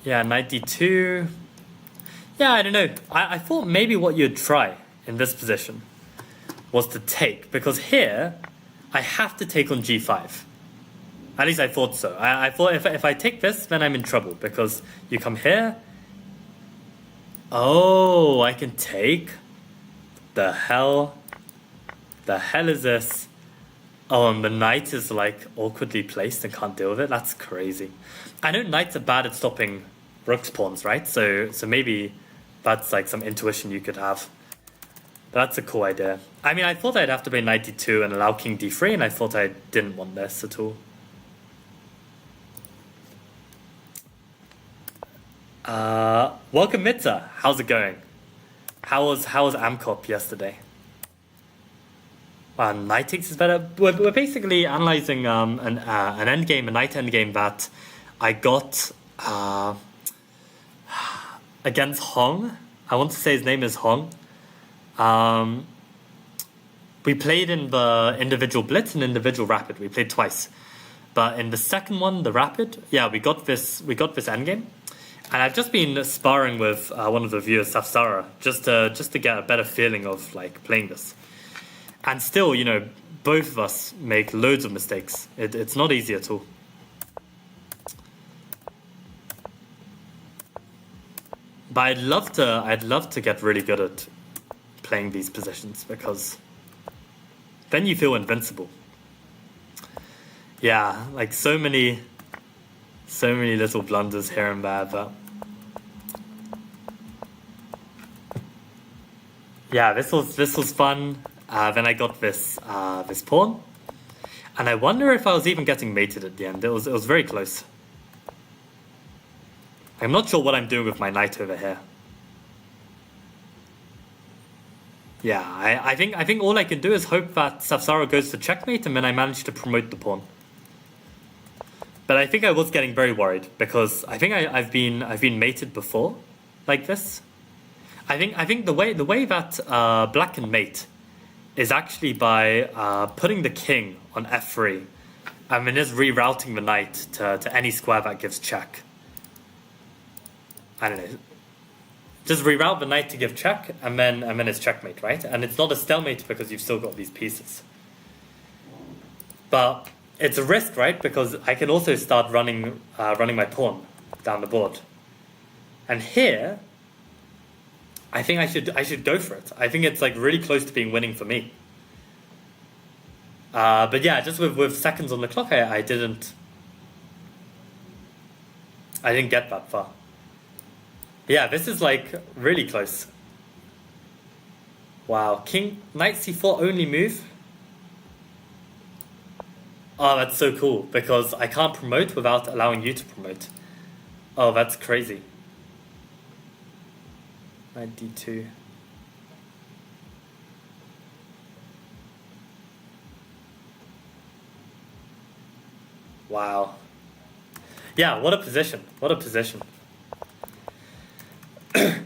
yeah, knight d2. Yeah, I don't know. I thought maybe what you'd try in this position was to take, because here I have to take on g5. At least I thought so. I thought if I take this, then I'm in trouble because you come here. Oh, I can take? The hell? The hell is this? Oh, and the knight is like awkwardly placed and can't deal with it. That's crazy. I know knights are bad at stopping rook's pawns, right? So maybe that's like some intuition you could have. That's a cool idea. I mean, I thought I'd have to play knight d2 and allow king d3, and I thought I didn't want this at all. Welcome Mitza. How's it going? How was Amcop yesterday? Knight takes is better. We're basically analyzing an endgame, a knight endgame that I got against Hong. I want to say his name is Hong. We played in the individual blitz and individual rapid. We played twice, but in the second one, the rapid, yeah, we got this endgame. And I've just been sparring with one of the viewers, Safsara, just to get a better feeling of like playing this. And still, both of us make loads of mistakes. It's not easy at all. But I'd love to get really good at playing these positions, because then you feel invincible. Yeah, like so many little blunders here and there, but yeah, this was fun. Then I got this pawn, and I wonder if I was even getting mated at the end. It was very close. I'm not sure what I'm doing with my knight over here. Yeah, I think all I can do is hope that Safsara goes for checkmate, and then I manage to promote the pawn. But I think I was getting very worried, because I think I've been mated before, like this. I think the way that black can mate is actually by putting the king on f3, and then just rerouting the knight to any square that gives check. I don't know. Just reroute the knight to give check, and then it's checkmate, right? And it's not a stalemate because you've still got these pieces. But it's a risk, right? Because I can also start running my pawn down the board. And here, I think I should go for it. I think it's like really close to being winning for me. But yeah, just with seconds on the clock, I didn't get that far. Yeah, this is like really close. Wow, knight c4 only move. Oh, that's so cool, because I can't promote without allowing you to promote. Oh, that's crazy. Knight d2. Wow. Yeah, what a position. What a position.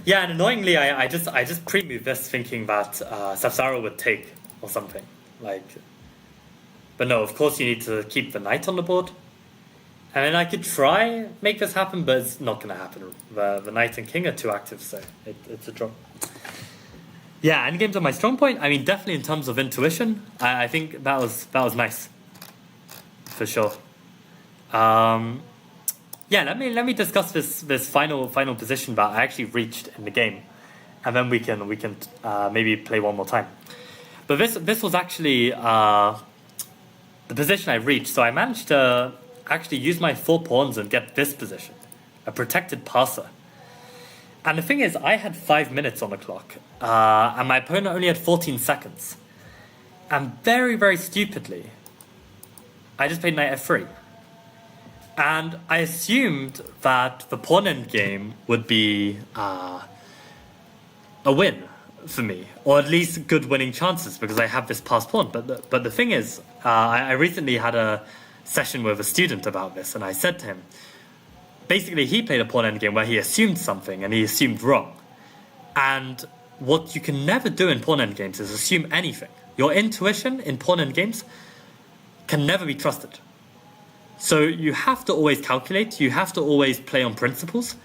Yeah, and annoyingly, I just pre-moved this thinking that Safsara would take or something. But no, of course you need to keep the knight on the board. And then I could try make this happen, but it's not going to happen. The knight and king are too active, so it's a draw. Yeah, endgames are my strong point. I mean, definitely in terms of intuition, I think that was nice, for sure. Yeah, let me discuss this final position that I actually reached in the game, and then we can maybe play one more time. But this was actually the position I reached. So I managed to actually use my 4 pawns and get this position, a protected passer. And the thing is, I had 5 minutes on the clock, and my opponent only had 14 seconds. And very, very stupidly, I just played knight f3. And I assumed that the pawn endgame would be a win for me, or at least good winning chances, because I have this passed pawn. But the thing is, I recently had a session with a student about this, and I said to him, basically he played a pawn endgame where he assumed something, and he assumed wrong. And what you can never do in pawn endgames is assume anything. Your intuition in pawn endgames can never be trusted. So you have to always calculate, you have to always play on principles.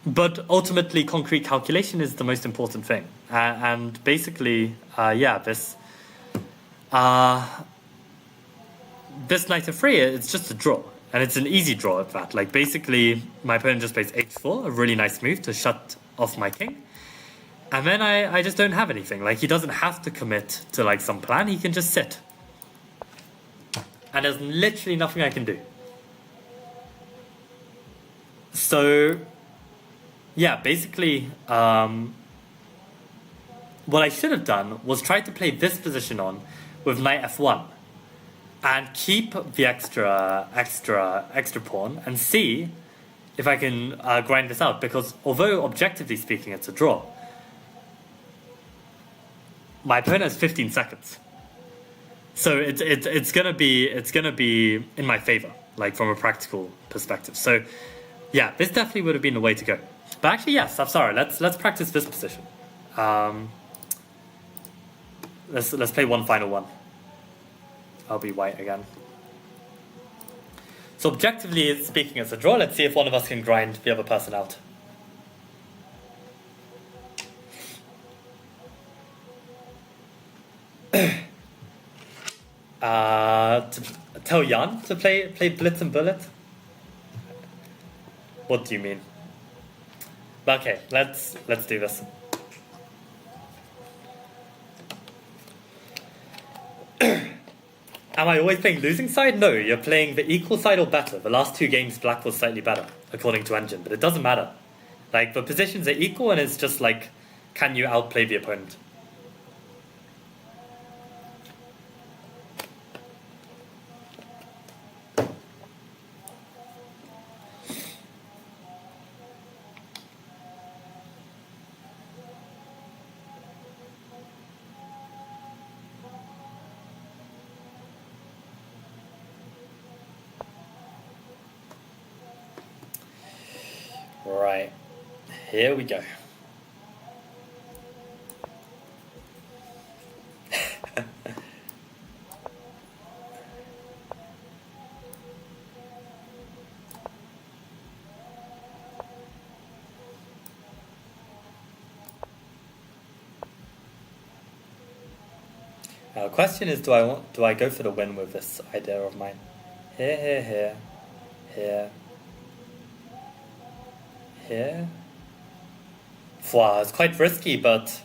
But ultimately, concrete calculation is the most important thing. And basically, this knight f3, it's just a draw. And it's an easy draw at that. Like, basically, my opponent just plays h4, a really nice move to shut off my king. And then I just don't have anything. Like, he doesn't have to commit to, like, some plan. He can just sit. And there's literally nothing I can do. So, yeah, basically, what I should have done was try to play this position on with knight f1 and keep the extra pawn and see if I can grind this out. Because although objectively speaking it's a draw, my opponent has 15 seconds. So it's gonna be in my favor, like from a practical perspective. So yeah, this definitely would have been the way to go. But actually, yes, I'm sorry. Let's practice this position. Let's play one final one. I'll be white again. So objectively speaking, it's a draw. Let's see if one of us can grind the other person out. To tell Jan to play Blitz and Bullet? What do you mean? Okay, let's do this. Am I always playing losing side? No, you're playing the equal side or better. The last 2 games, black was slightly better, according to Engine, but it doesn't matter. Like, the positions are equal, and it's just like, can you outplay the opponent? Right, here we go. Now, the question is, do I go for the win with this idea of mine? Here. Wow, it's quite risky, but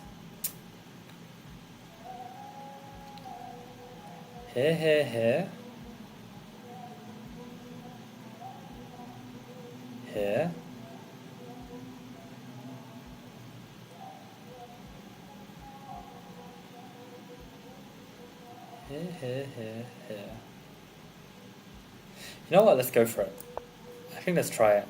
here. Here. Here. You know what? Let's go for it. I think let's try it.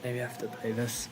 Maybe I have to play this.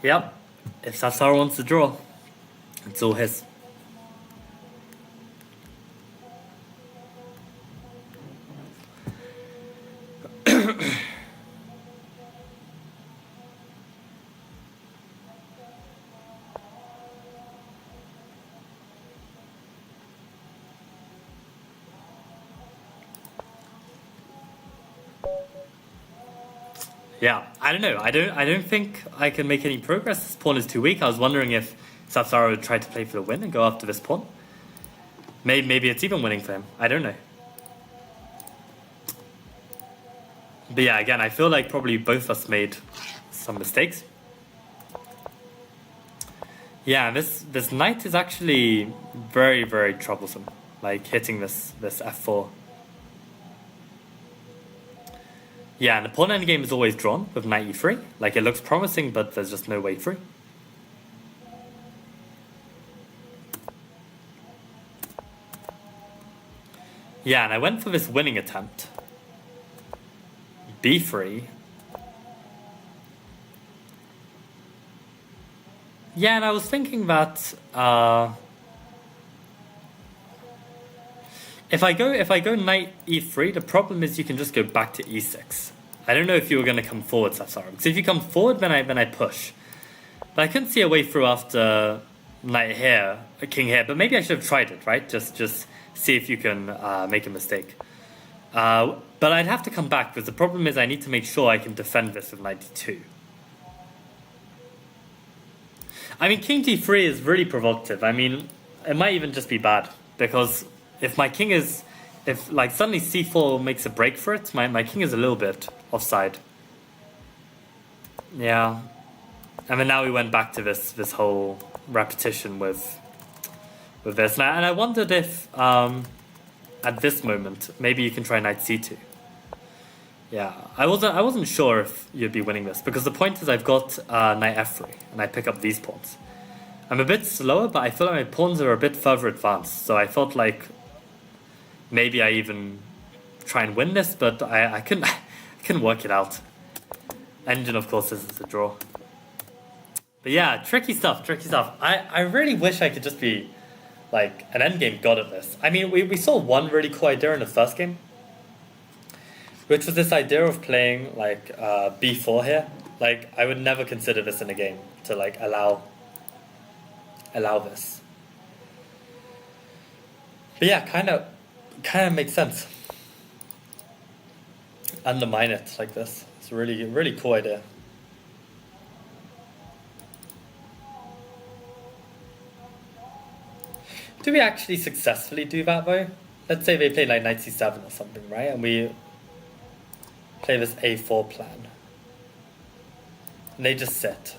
Yep. If Safsara wants to draw, it's all his. Yeah, I don't know. I don't think I can make any progress. This pawn is too weak. I was wondering if Safsara would try to play for the win and go after this pawn. Maybe it's even winning for him. I don't know. But yeah, again, I feel like probably both of us made some mistakes. Yeah, this knight is actually very, very troublesome. Like hitting this f4. Yeah, and the pawn endgame is always drawn with knight e3. Like, it looks promising, but there's just no way through. Yeah, and I went for this winning attempt. b3. Yeah, and I was thinking that if I go knight e3, the problem is you can just go back to e6. I don't know if you were going to come forward, Safsara. Because if you come forward, then I push. But I couldn't see a way through after knight here, king here. But maybe I should have tried it, right? Just see if you can make a mistake. But I'd have to come back, because the problem is I need to make sure I can defend this with knight d2. I mean, king d3 is really provocative. I mean, it might even just be bad, because if my king is, if like suddenly c4 makes a break for it, my king is a little bit offside. Yeah. And then now we went back to this whole repetition with this. And I wondered if at this moment maybe you can try knight c2. Yeah, I wasn't sure if you'd be winning this, because the point is I've got knight f3 and I pick up these pawns. I'm a bit slower, but I feel like my pawns are a bit further advanced, so I felt like maybe I even try and win this, but I couldn't I couldn't work it out. Engine, of course, is a draw. But yeah, tricky stuff. I really wish I could just be like an endgame god at this. I mean, we saw one really cool idea in the first game, which was this idea of playing like b4 here. Like, I would never consider this in a game to like allow this. But yeah, kind of makes sense. Undermine it like this. It's a really cool idea. Do we actually successfully do that though? Let's say they play like knight c7 or something, right? And we play this a4 plan. And they just sit,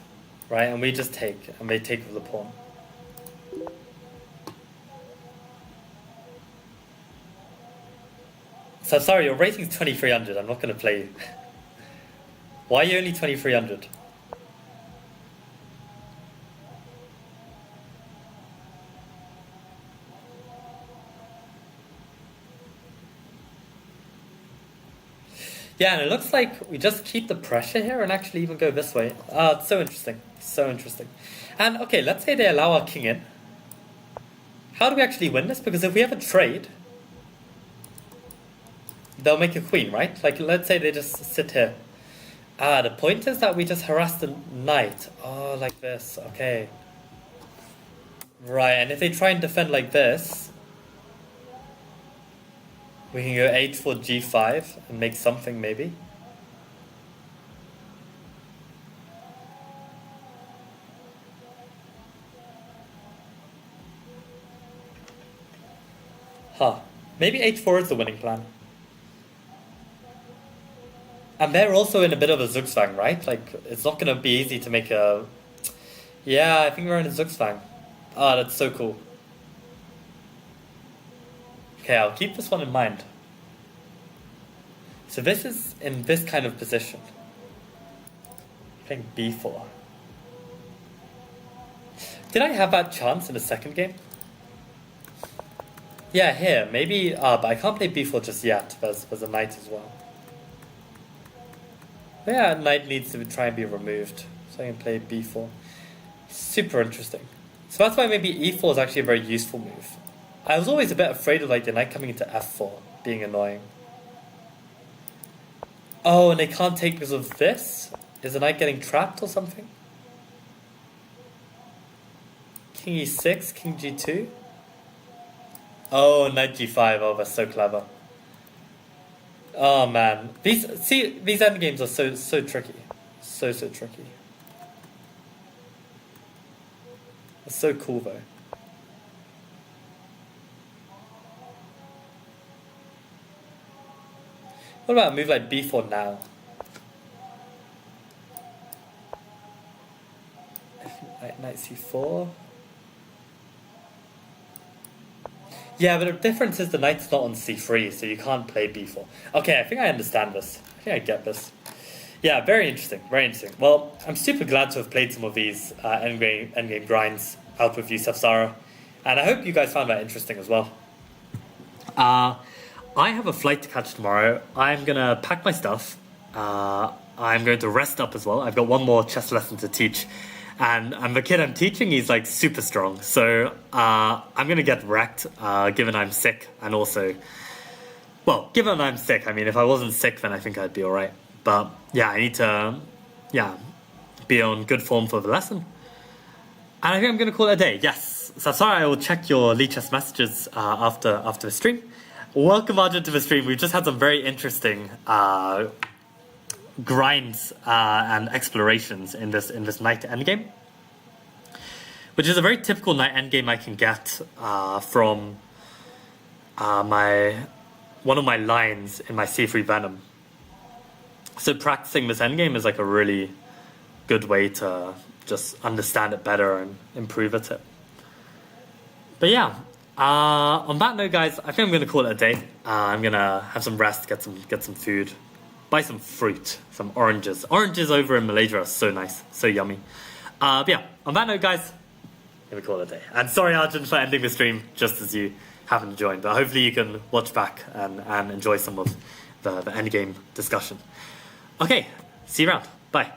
right? And we just take, and they take with the pawn. So sorry, your rating's 2300. I'm not going to play you. Why are you only 2300? Yeah, and it looks like we just keep the pressure here and actually even go this way. It's so interesting. So interesting. And okay, let's say they allow our king in. How do we actually win this? Because if we have a trade, they'll make a queen, right? Like, let's say they just sit here The point is that we just harass the knight. Oh, like this. Okay. Right, and if they try and defend like this, we can go h4 g5 and make something maybe. Huh. Maybe h4 is the winning plan. And they're also in a bit of a Zugzwang, right? Like, it's not going to be easy to make a... Yeah, I think we're in a Zugzwang. Ah, that's so cool. Okay, I'll keep this one in mind. So this is in this kind of position. Playing b4. Did I have that chance in the second game? Yeah, here, maybe, but I can't play b4 just yet. There's a knight as well. Yeah, knight needs to try and be removed. So I can play b4. Super interesting. So that's why maybe e4 is actually a very useful move. I was always a bit afraid of like the knight coming into f4 being annoying. Oh, and they can't take because of this? Is the knight getting trapped or something? King e6, king g2. Oh, knight g5. Oh, that's so clever. Oh man, these endgames are so tricky, so tricky. It's so cool though. What about a move like b4 now? Knight c4. Yeah, but the difference is the knight's not on c3, so you can't play b4. Okay, I think I understand this. I think I get this. Yeah, very interesting, very interesting. Well, I'm super glad to have played some of these endgame grinds out with you, Safsara. And I hope you guys found that interesting as well. I have a flight to catch tomorrow. I'm going to pack my stuff. I'm going to rest up as well. I've got one more chess lesson to teach. And the kid I'm teaching, he's like super strong. So I'm going to get wrecked given I'm sick. And also, well, given I'm sick, I mean, if I wasn't sick, then I think I'd be all right. But yeah, I need to, be on good form for the lesson. And I think I'm going to call it a day. Yes. So sorry, I will check your Lichess messages after the stream. Welcome, Arjun, to the stream. We've just had some very interesting grinds and explorations in this knight endgame, which is a very typical knight endgame I can get from one of my lines in my c3 Venom. So practicing this endgame is like a really good way to just understand it better and improve at it. But yeah, on that note, guys, I think I'm going to call it a day. I'm going to have some rest, get some food, buy some fruit, some oranges. Oranges over in Malaysia are so nice, so yummy. But yeah, on that note, guys, I'm going to call it a day. And sorry, Arjun, for ending the stream just as you haven't joined, but hopefully you can watch back and enjoy some of the endgame discussion. Okay, see you around. Bye.